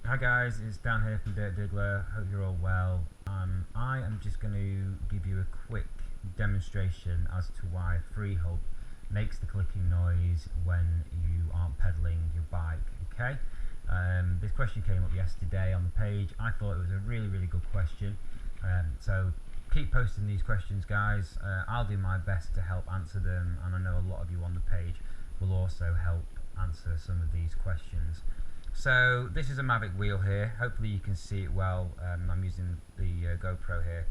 Hi guys, it's Dan here from Dirt Diggler. Hope you're all well. I am just going to give you a quick demonstration as to why FreeHub makes the clicking noise when you aren't pedaling your bike. Okay, this question came up yesterday on the page. I thought it was a really good question, so keep posting these questions, guys. I'll do my best to help answer them, and I know a lot of you on the page will also help answer some of these questions. So this is a Mavic wheel here. Hopefully you can see it well. I'm using the GoPro here.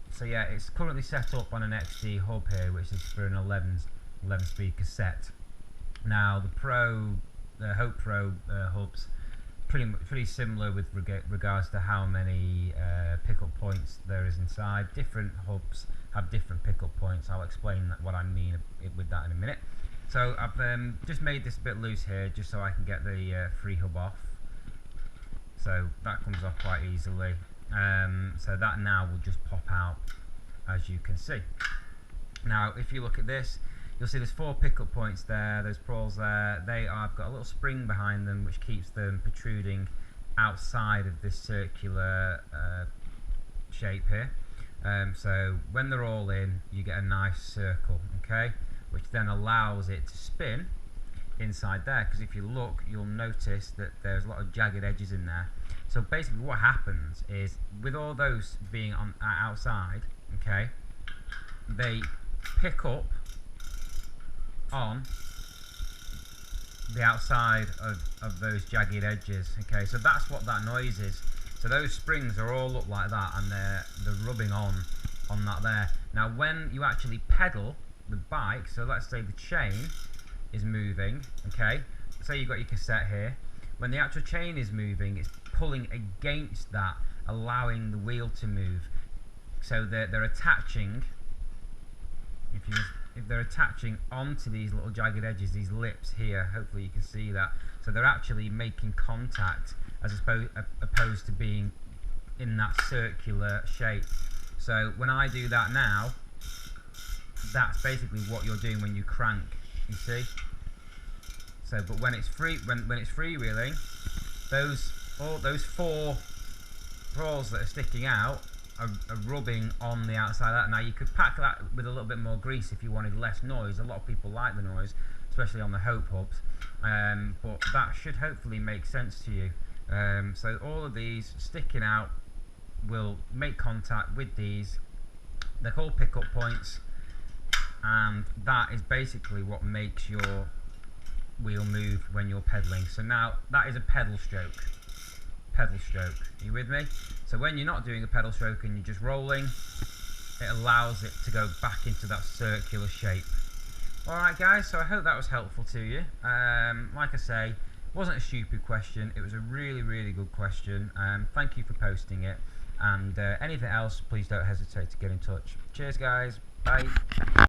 So yeah, it's currently set up on an XD hub here, which is for an 11 speaker set. Now the Hope Pro hubs, pretty similar with regards to how many pickup points there is inside. Different hubs have different pickup points. I'll explain what I mean with that in a minute. So I've just made this a bit loose here just so I can get the FreeHub off. So that comes off quite easily. So that now will just pop out, as you can see. Now if you look at this, you'll see there's 4 pickup points there, there's pawls there. I've got a little spring behind them which keeps them protruding outside of this circular shape here. So when they're all in, you get a nice circle, okay, which then allows it to spin inside there, because if you look you'll notice that there's a lot of jagged edges in there. So basically what happens is, with all those being on outside, okay, they pick up on the outside of those jagged edges, okay, so that's what that noise is. So those springs are all up like that, and they're rubbing on that there. Now when you actually pedal the bike, so let's say the chain is moving, okay, say you've got your cassette here, when the actual chain is moving, it's pulling against that, allowing the wheel to move. So they're attaching, if they're attaching onto these little jagged edges, these lips here, hopefully you can see that, so they're actually making contact as opposed to being in that circular shape. So when I do that now, that's basically what you're doing when you crank, you see. So but when it's freewheeling, those 4 pawls that are sticking out are rubbing on the outside of that. Now you could pack that with a little bit more grease if you wanted less noise. A lot of people like the noise, especially on the Hope hubs, but that should hopefully make sense to you. So all of these sticking out will make contact with these. They're called pickup points, and that is basically what makes your wheel move when you're pedaling. So now that is a pedal stroke. Are you with me? So when you're not doing a pedal stroke and you're just rolling, it allows it to go back into that circular shape. Alright guys, so I hope that was helpful to you. Like I say, it wasn't a stupid question, it was a really good question. Thank you for posting it, and anything else, please don't hesitate to get in touch. Cheers guys, bye.